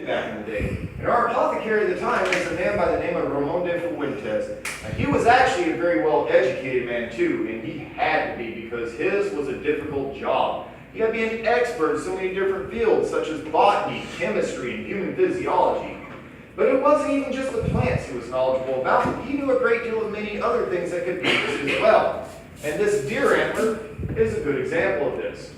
back in the day. And our apothecary at the time was a man by the name of Ramon de Fuentes. He was actually a very well-educated man too, and he had to be because his was a difficult job. He had to be an expert in so many different fields, such as botany, chemistry, and human physiology. But it wasn't even just the plants he was knowledgeable about. He knew a great deal of many other things that could be used as well. And this deer antler is a good example of this.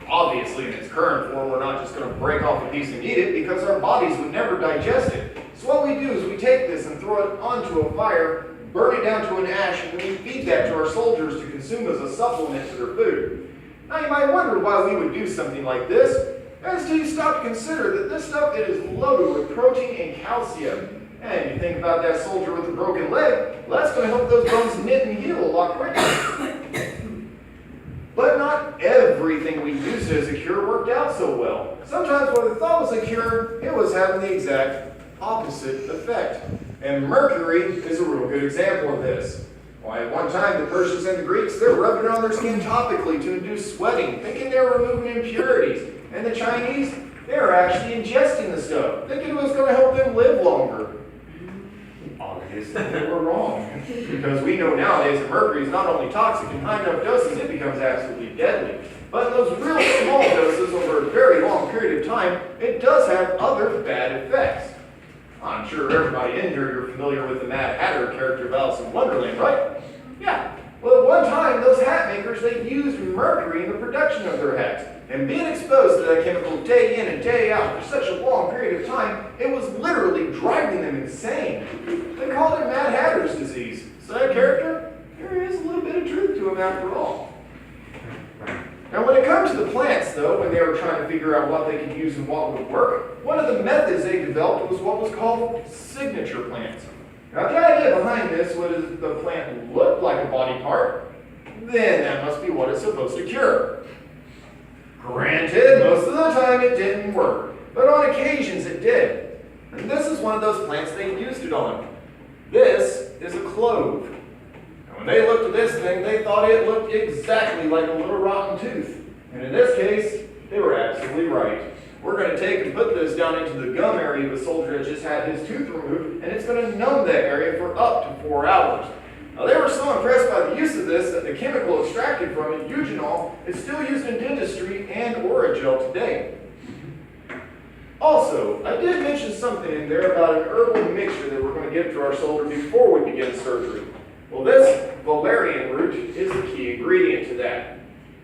Obviously, in its current form, we're not just going to break off a piece and eat it because our bodies would never digest it. So what we do is we take this and throw it onto a fire, burn it down to an ash, and then we feed that to our soldiers to consume as a supplement to their food. Now you might wonder why we would do something like this. That's until you stop to consider that this stuff it is loaded with protein and calcium. And you think about that soldier with a broken leg, well, that's going to help those bones knit and heal a lot quicker. But not everything we used as a cure worked out so well. Sometimes what we thought was a cure, it was having the exact opposite effect. And mercury is a real good example of this. Why, at one time, the Persians and the Greeks, they were rubbing it on their skin topically to induce sweating, thinking they were removing impurities. And the Chinese, they were actually ingesting the stuff, thinking it was going to help them live longer. Obviously, they were wrong. Because we know nowadays that mercury is not only toxic in high enough doses, it becomes absolutely deadly. But in those real small doses over a very long period of time, it does have other bad effects. I'm sure everybody in here, you're familiar with the Mad Hatter character of Alice in Wonderland, right? Yeah. Well, at one time, those hat makers, they used mercury in the production of their hats. And being exposed to that chemical day in and day out for such a long period of time, it was literally driving them insane. They called it Mad Hatter's disease. So that character, there is a little bit of truth to him after all. Now when it comes to the plants though, when they were trying to figure out what they could use and what would work, one of the methods they developed was what was called signature plants. Now the idea behind this was if the plant looked like a body part, then that must be what it's supposed to cure. Granted, most of the time it didn't work, but on occasions it did. And this is one of those plants they used it on. This is a clove. And when they looked at this thing, they thought it looked exactly like a little rotten tooth. And in this case, they were absolutely right. We're going to take and put this down into the gum area of a soldier that just had his tooth removed, and it's going to numb that area for up to 4 hours. Now, they were so impressed by the use of this that the chemical extracted from it, eugenol, is still used in dentistry and Orajel today. Also, I did mention something in there about an herbal mixture that we're going to give to our soldier before we begin surgery. Well, this valerian root is the key ingredient to that.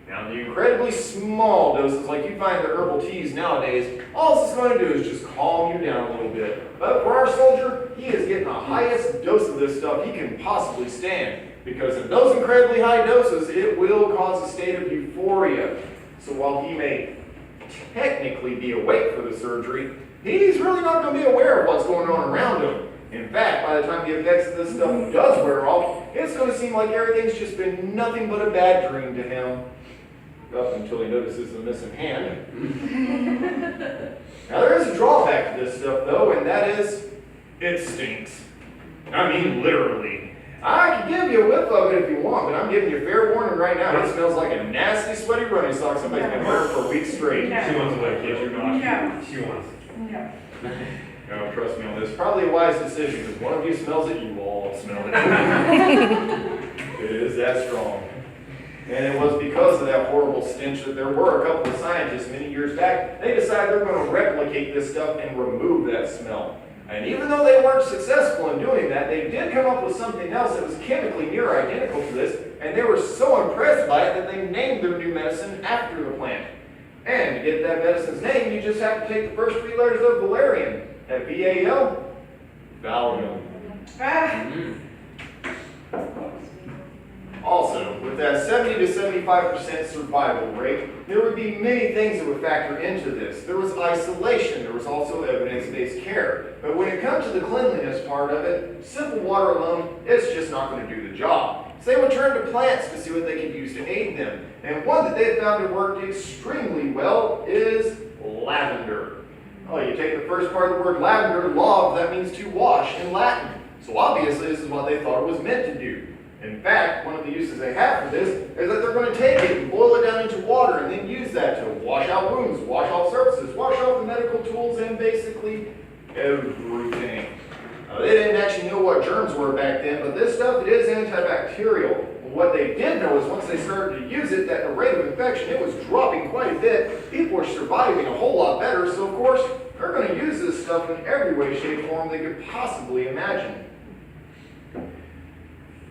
Now, the incredibly small doses like you find in the herbal teas nowadays, all this is going to do is just calm you down a little bit. But for our soldier, he is getting the highest dose of this stuff he can possibly stand. Because in those incredibly high doses, it will cause a state of euphoria. So while he may technically be awake for the surgery, he's really not going to be aware of what's going on around him. In fact, by the time the effects of this stuff does wear off, it's going to seem like everything's just been nothing but a bad dream to him. Up until he notices the missing hand. Now there is a drawback to this stuff though, and that is, it stinks. I mean literally. I can give you a whiff of it if you want, but I'm giving you fair warning right now. It smells like a nasty, sweaty running sock somebody's been wearing for weeks straight. No. She wants away, kid. You're not. No. She wants. No. No, trust me on this. Probably a wise decision, because one of you smells it, you all smell it. It is that strong. And it was because of that horrible stench that there were a couple of scientists many years back, they decided they're going to replicate this stuff and remove that smell. And even though they weren't successful in doing that, they did come up with something else that was chemically near identical to this, and they were so impressed by it that they named their new medicine after the plant. And to get that medicine's name, you just have to take the first 3 letters of valerian. That V-A-L, Valium. Also, with that 70 to 75% survival rate, there would be many things that would factor into this. There was isolation, there was also evidence-based care. But when it comes to the cleanliness part of it, simple water alone, it's just not going to do the job. So they would turn to plants to see what they could use to aid them. And one that they found that worked extremely well is lavender. Oh, you take the first part of the word lavender, lav, that means to wash in Latin. So obviously this is what they thought it was meant to do. In fact, one of the uses they have for this is that they're going to take it and boil it down into water and then use that to wash out wounds, wash off surfaces, wash off the medical tools, and basically everything. They didn't actually know what germs were back then, but this stuff, it is antibacterial. What they did know is once they started to use it, that the rate of infection, it was dropping quite a bit. People were surviving a whole lot better, so of course, they're going to use this stuff in every way, shape, form they could possibly imagine.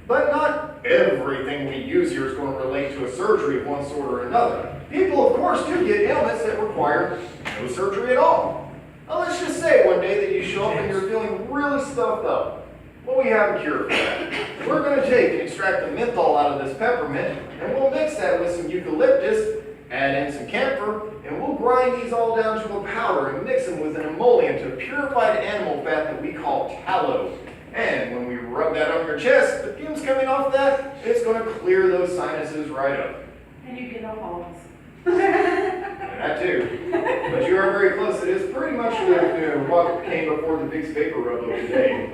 But not everything we use here is going to relate to a surgery of one sort or another. People, of course, do get ailments that require no surgery at all. Now, let's just say one day that you show up and you're feeling really stuffed up. Well, we have a cure for that. We're going to take and extract the menthol out of this peppermint, and we'll mix that with some eucalyptus, add in some camphor, and we'll grind these all down to a powder and mix them with an emollient of purified animal fat that we call tallow. And when we rub that on your chest, the fumes coming off that, it's going to clear those sinuses right up. And you get no holes. That too. But you are very close. It is pretty much what came before the Vicks Vapor Rub of today.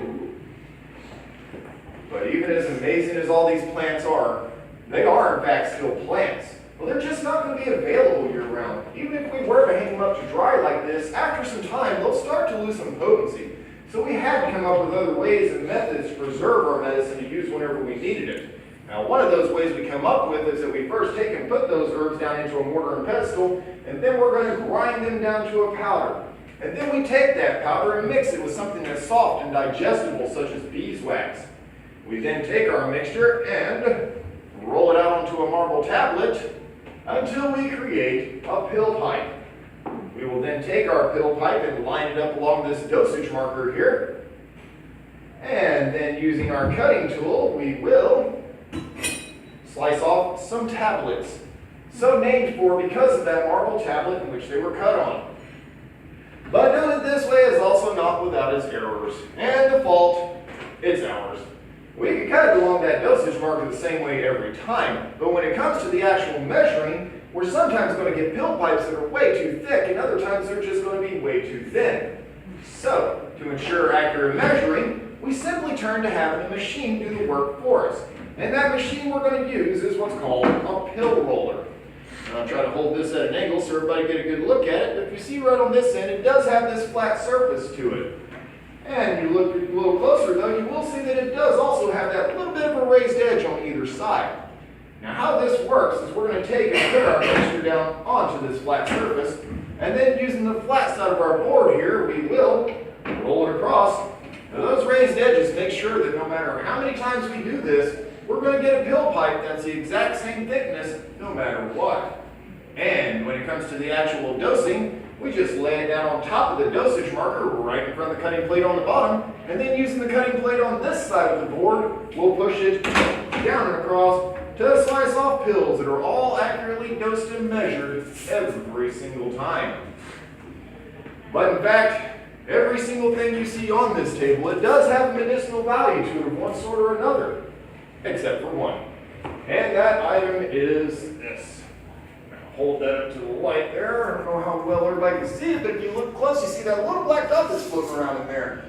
But even as amazing as all these plants are, they are in fact still plants. Well, they're just not going to be available year-round. Even if we were to hang them up to dry like this, after some time, they'll start to lose some potency. So we had to come up with other ways and methods to preserve our medicine to use whenever we needed it. Now, one of those ways we come up with is that we first take and put those herbs down into a mortar and pestle, and then we're going to grind them down to a powder. And then we take that powder and mix it with something that's soft and digestible, such as beeswax. We then take our mixture and roll it out onto a marble tablet until we create a pill pipe. We will then take our pill pipe and line it up along this dosage marker here. And then using our cutting tool, we will slice off some tablets. So named for because of that marble tablet in which they were cut on. But done it this way is also not without its errors. And the fault, it's ours. We can cut it along that dosage marker the same way every time, but when it comes to the actual measuring, we're sometimes going to get pill pipes that are way too thick, and other times they're just going to be way too thin. So, to ensure accurate measuring, we simply turn to having a machine do the work for us. And that machine we're going to use is what's called a pill roller. And I'll try to hold this at an angle so everybody get a good look at it, but if you see right on this end, it does have this flat surface to it. And you look a little closer though, you will see that it does also have that little bit of a raised edge on either side. Now how this works is we're going to take and put our mixture down onto this flat surface, and then using the flat side of our board here, we will roll it across. Now those raised edges make sure that no matter how many times we do this, we're going to get a pill pipe that's the exact same thickness no matter what. And when it comes to the actual dosing, we just lay it down on top of the dosage marker right in front of the cutting plate on the bottom, and then using the cutting plate on this side of the board, we'll push it down and across to slice off pills that are all accurately dosed and measured every single time. But in fact, every single thing you see on this table, it does have a medicinal value to it of one sort or another, except for one. And that item is this. Hold that up to the light there. I don't know how well everybody can see it, but if you look close, you see that little black dot that's floating around in there.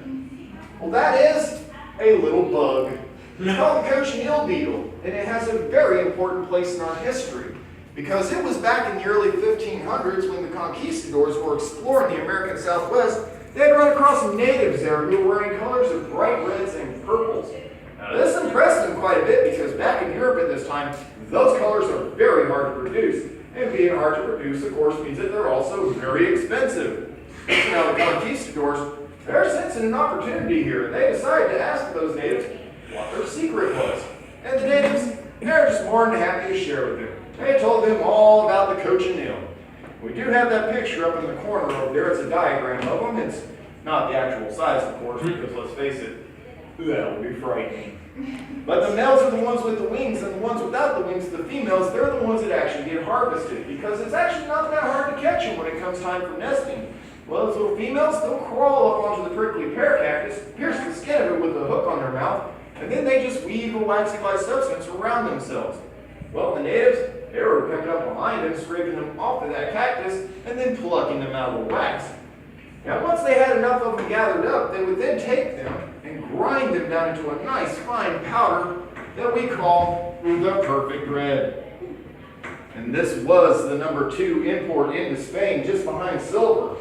Well, that is a little bug. It's called the cochineal beetle, and it has a very important place in our history because it was back in the early 1500s when the conquistadors were exploring the American Southwest. They had run across some natives there who were wearing colors of bright reds and purples. Now, this impressed them quite a bit because back in Europe at this time, those colors are very hard to produce. And being hard to produce, of course, means that they're also very expensive. Now, the conquistadors, they're sensing an opportunity here, and they decided to ask those natives what their secret was. And the natives, they're just more than happy to share with them. They told them all about the cochineal. We do have that picture up in the corner over there. It's a diagram of them. It's not the actual size, of course, because let's face it, that would be frightening. But the males are the ones with the wings, and the ones without the wings, the females, they're the ones that actually get harvested, because it's actually not that hard to catch them when it comes time for nesting. Well, those little females, they'll crawl up onto the prickly pear cactus, pierce the skin of it with a hook on their mouth, and then they just weave a waxy-like substance around themselves. Well, the natives, they were coming up behind them, scraping them off of that cactus, and then plucking them out of the wax. Now, once they had enough of them gathered up, they would then take them and grind them down into a nice fine powder, that we call the Perfect Red. And this was the #2 import into Spain, just behind silver.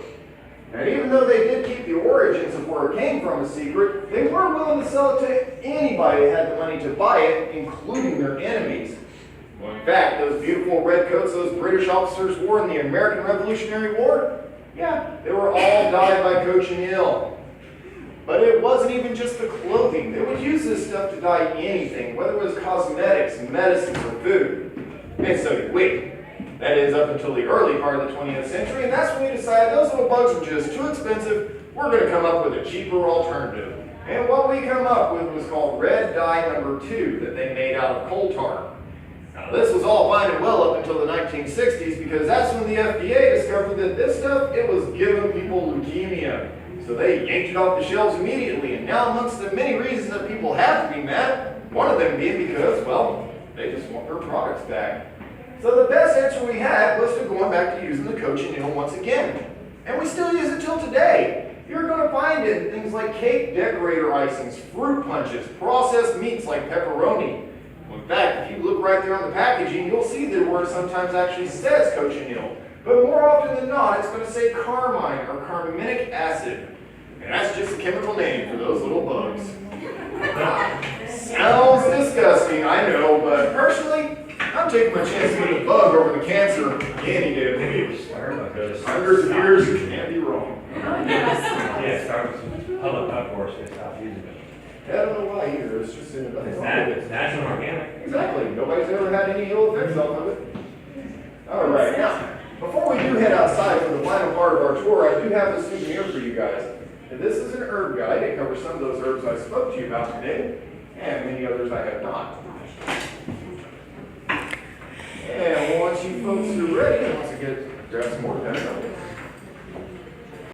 And even though they did keep the origins of where it came from a secret, they were willing to sell it to anybody who had the money to buy it, including their enemies. Well, in fact, those beautiful red coats those British officers wore in the American Revolutionary War, yeah, they were all dyed by cochineal. But it wasn't even just the clothing. They would use this stuff to dye anything, whether it was cosmetics, medicines, or food. And so did we. That is up until the early part of the 20th century, and that's when we decided those little bugs were just too expensive. We're going to come up with a cheaper alternative. And what we come up with was called red dye #2 that they made out of coal tar. Now this was all fine and well up until the 1960s because that's when the FDA discovered that this stuff, it was giving people leukemia. So they yanked it off the shelves immediately, and now amongst the many reasons that people have to be mad, one of them being because, well, they just want their products back. So the best answer we had was to going back to using the cochineal once again. And we still use it till today. You're going to find it in things like cake decorator icings, fruit punches, processed meats like pepperoni. Well, in fact, if you look right there on the packaging, you'll see that word sometimes actually says cochineal. But more often than not, it's going to say carmine or carminic acid. And that's just a chemical name for those little bugs. Sounds disgusting, I know, but personally, I'm taking my chance with a bug over the cancer any day of the week. Hundreds of years, you can't be wrong. Yeah, start with some public outdoors and stop using it. I don't know why either, it's just in It's natural and organic. Exactly, nobody's ever had any ill effects off of it. All right, now, before we do head outside for the final part of our tour, I do have a souvenir for you guys. And this is an herb guide. It covers some of those herbs I spoke to you about today, and many others I have not. And once you folks are ready, once again, grab some more pen.